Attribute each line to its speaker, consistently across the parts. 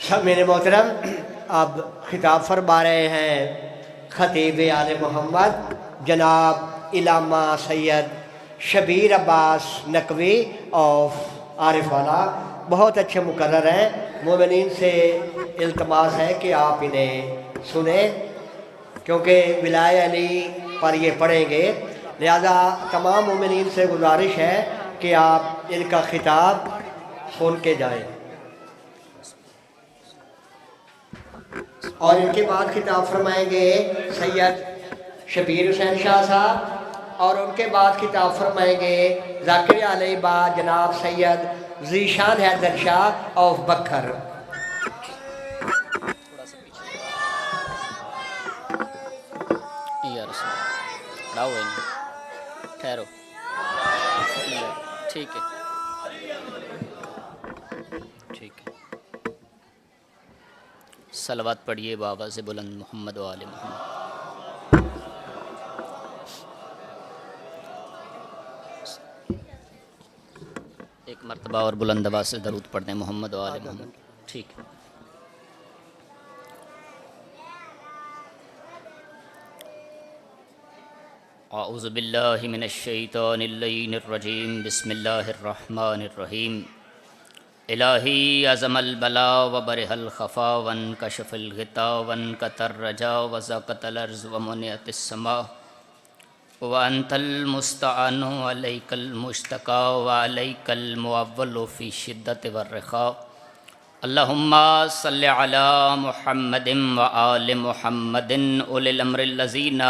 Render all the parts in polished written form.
Speaker 1: سب میرے محترم، اب خطاب فرما رہے ہیں خطیب آل محمد جناب علامہ سید شبیر عباس نقوی آف عارف والا۔ بہت اچھے مقرر ہیں، مومنین سے التماس ہے کہ آپ انہیں سنیں کیونکہ ولایہ علی پر یہ پڑھیں گے، لہذا تمام مومنین سے گزارش ہے کہ آپ ان کا خطاب سن کے جائیں۔ اور ان کے بعد خطاب فرمائیں گے سید شبیر حسین شاہ صاحب، اور ان کے بعد خطاب فرمائیں گے ذاکر علیہ با جناب سید ذیشان حیدر شاہ آف بکھر۔
Speaker 2: ٹھہرو، ٹھیک ہے ٹھیک ہے۔ صلوات پڑھیے بآواز بلند محمد و آل محمد۔ ایک مرتبہ اور بلند آواز سے درود پڑھ دیں محمد و آل محمد۔ ٹھیک ہے۔ اعوذ باللہ من الشیطان اللعین الرجیم، بسم اللہ الرحمن الرحیم۔ الہی عظم البلا وبرح الخفا وانکشف الغطا وانکتر الرجا وزاقت الارض ومنعت السماء وانت المستعان علیک المشتقى وعلیک المعول فی الشدۃ والرخاء۔ اللہم صل علی محمد وآل محمد اولی الامر الذین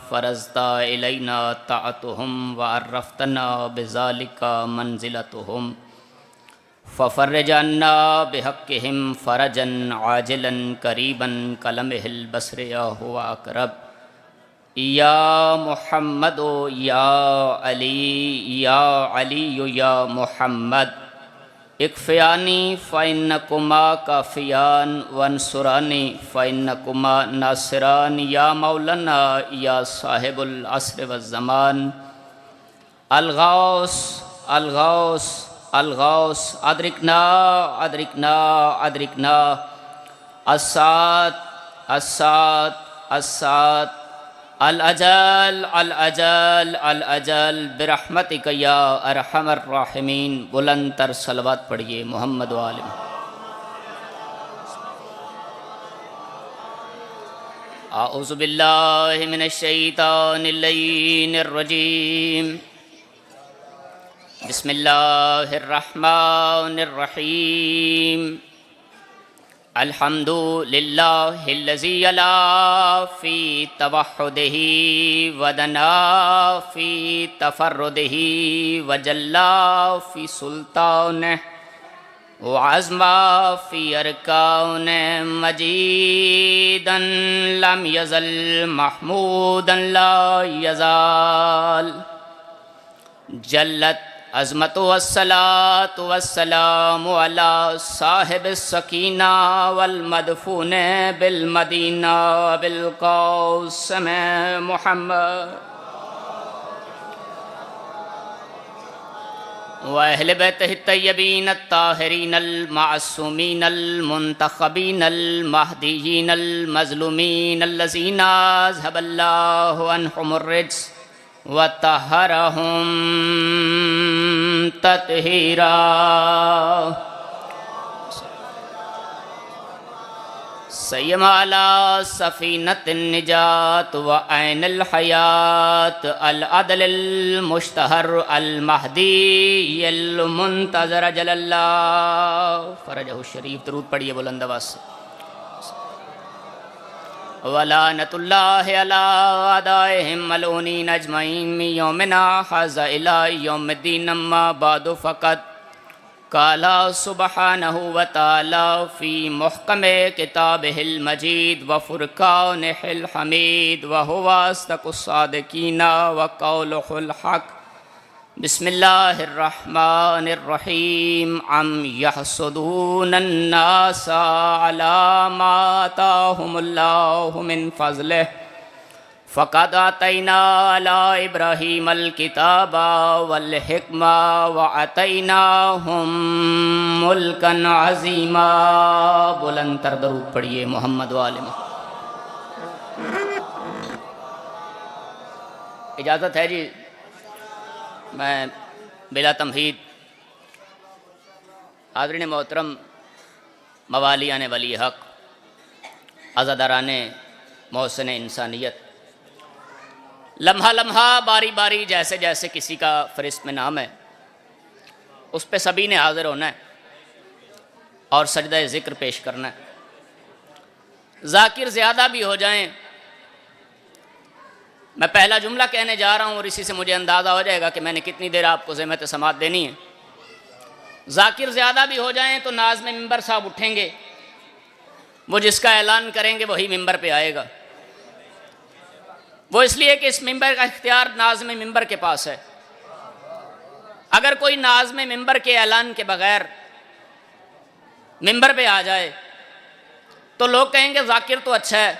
Speaker 2: فرضت الینا طاعتهم وعرفتنا بذلک منزلتهم ففرج عنا بحقهم فرجا عاجلا قریبا کلمح البصر یا هو اقرب۔ یا محمد یا علی یا علی یا محمد اکفیانی فإنکما کافیان وانصرانی فإنکما ناصران۔ یا مولانا یا صاحب العصر والزمان الغوث الغوث الغوث ادرکنا ادرکنا ادرکنا السات السات السات الاجل الاجل الاجل برحمتک یا ارحم الراحمین۔ بلند تر صلوات پڑھیے محمد و آل محمد۔ اعوذ باللہ من الشیطان اللعین الرجیم، بسم اللہ الرحمن الرحیم۔ الحمد للہ الذی علا فی توحدہ ودنا فی تفردہ وجلا فی سلطانہ وعظما فی ارکان مجیدا لم یزل محمودا لا یزال۔ جلت عظمت والصلاة والسلام علی صاحب السکینہ والمدفون بالمدینہ بالقاسم محمد وأہل بیتہ الطیبین الطاہرین المعصومین المنتخبین المہدیین المظلومین الذین اذھب اللہ عنہم الرجس وطہرہم تطہیرا۔ سیم علی سفینۃ النجات وعین الحیات العدل المشتہر المہدی المنتظر جل اللہ فرجہ الشریف۔ درود پڑھیے بلند آواز سے۔ ولعنۃ اللہ علی اعدائہم ملعونین اجمعین من یومنا ھذا الی یوم الدین۔ اما بعد فقد قال سبحانہ وتعالی فی محکم کتابہ المجید وفرقانہ الحمید وہو اصدق الصادقین وقولہ الحق۔ بسم اللہ الرحمن الرحیم۔ ام یحسدون الناس علی ما آتاہم اللہ من فضلہ فقد آتینا علی ابراہیم الکتاب والحکمہ وآتیناہم ملکا عظیما. بلند تر درود پڑھیے محمد و آل محمد. اجازت ہے جی میں بلا تمہید حاضرین محترم، موالیان ولی حق، عزاداران محسن انسانیت، لمحہ لمحہ باری باری جیسے جیسے کسی کا فہرست میں نام ہے اس پہ سبھی نے حاضر ہونا ہے اور سجدہ ذکر پیش کرنا ہے. ذاکر زیادہ بھی ہو جائیں، میں پہلا جملہ کہنے جا رہا ہوں اور اسی سے مجھے اندازہ ہو جائے گا کہ میں نے کتنی دیر آپ کو ذمت سماعت دینی ہے. ذاکر زیادہ بھی ہو جائیں تو ناظم ممبر صاحب اٹھیں گے، وہ جس کا اعلان کریں گے وہی ممبر پہ آئے گا. وہ اس لیے کہ اس ممبر کا اختیار ناظم ممبر کے پاس ہے. اگر کوئی ناظم ممبر کے اعلان کے بغیر ممبر پہ آ جائے تو لوگ کہیں گے ذاکر تو اچھا ہے،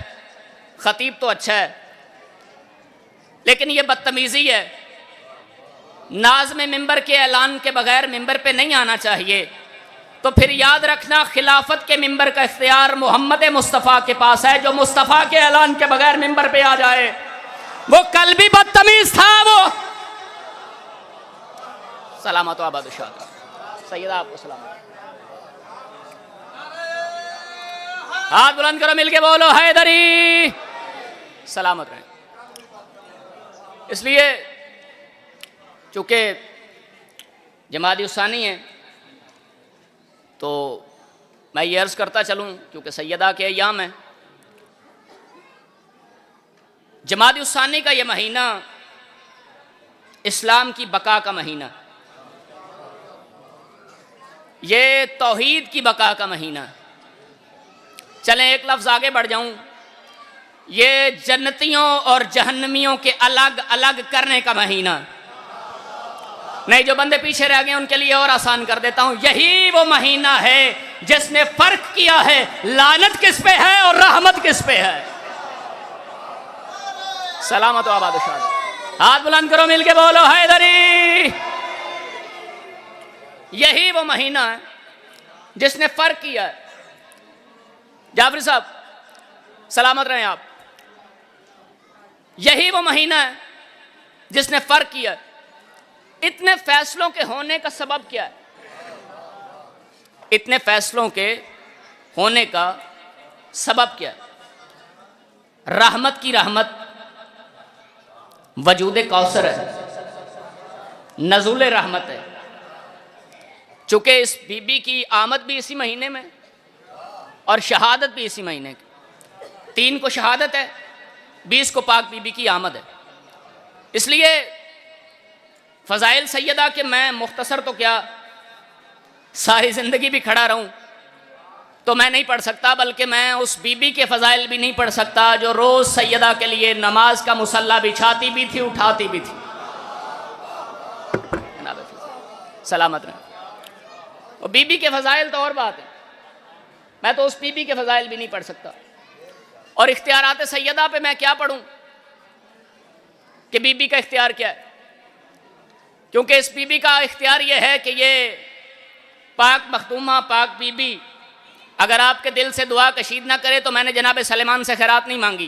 Speaker 2: خطیب تو اچھا ہے، لیکن یہ بدتمیزی ہے. ناظم ممبر کے اعلان کے بغیر ممبر پہ نہیں آنا چاہیے. تو پھر یاد رکھنا خلافت کے ممبر کا اختیار محمد مصطفیٰ کے پاس ہے. جو مصطفیٰ کے اعلان کے بغیر ممبر پہ آ جائے وہ کل بھی بدتمیز تھا. وہ سلامت و آباد شاد. سیدہ آپ کو سلامت. ہاتھ بلند کرو، مل کے بولو حیدری. سلامت رہیں. اس لیے چونکہ جمادی الثانی ہے تو میں یہ عرض کرتا چلوں، کیونکہ سیدہ کے ایام ہیں. جمادی الثانی کا یہ مہینہ اسلام کی بقا کا مہینہ، یہ توحید کی بقا کا مہینہ. چلیں ایک لفظ آگے بڑھ جاؤں، یہ جنتیوں اور جہنمیوں کے الگ الگ کرنے کا مہینہ. نہیں، جو بندے پیچھے رہ گئے ان کے لیے اور آسان کر دیتا ہوں. یہی وہ مہینہ ہے جس نے فرق کیا ہے لعنت کس پہ ہے اور رحمت کس پہ ہے. سلامت و آباد و شاد. ہاتھ بلند کرو، مل کے بولو حیدری. یہی وہ مہینہ ہے جس نے فرق کیا ہے. جعفری صاحب سلامت رہیں آپ. یہی وہ مہینہ ہے جس نے فرق کیا ہے. اتنے فیصلوں کے ہونے کا سبب کیا ہے؟ اتنے فیصلوں کے ہونے کا سبب کیا ہے؟ رحمت کی رحمت، وجود کوثر ہے، نزول رحمت ہے. چونکہ اس بی بی کی آمد بھی اسی مہینے میں اور شہادت بھی اسی مہینے کی. 3 کو شہادت ہے، 20 کو پاک بی بی کی آمد ہے. اس لیے فضائل سیدہ کہ میں مختصر تو کیا ساری زندگی بھی کھڑا رہوں تو میں نہیں پڑھ سکتا، بلکہ میں اس بی بی کے فضائل بھی نہیں پڑھ سکتا جو روز سیدہ کے لیے نماز کا مصلی بچھاتی بھی تھی، اٹھاتی بھی تھی. سلامت رہیں. اور بی بی کے فضائل تو اور بات ہے، میں تو اس بی بی کے فضائل بھی نہیں پڑھ سکتا. اور اختیارات سیدہ پہ میں کیا پڑھوں کہ بی بی کا اختیار کیا ہے؟ کیونکہ اس بی بی کا اختیار یہ ہے کہ یہ پاک مخدومہ، پاک بی بی اگر آپ کے دل سے دعا کشید نہ کرے تو میں نے جناب سلیمان سے خیرات نہیں مانگی.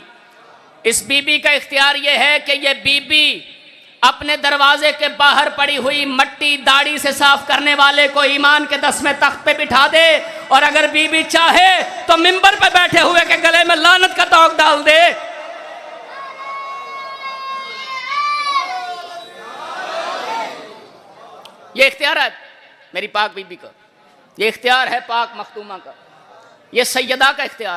Speaker 2: اس بی بی کا اختیار یہ ہے کہ یہ بی بی اپنے دروازے کے باہر پڑی ہوئی مٹی داڑھی سے صاف کرنے والے کو ایمان کے 10ویں تخت پہ بٹھا دے، اور اگر بی بی چاہے تو ممبر پہ بیٹھے ہوئے کے گلے میں لعنت کا توق ڈال دے. یہ اختیار ہے میری پاک بی بی کا، یہ اختیار ہے پاک مختومہ کا، یہ سیدہ کا اختیار.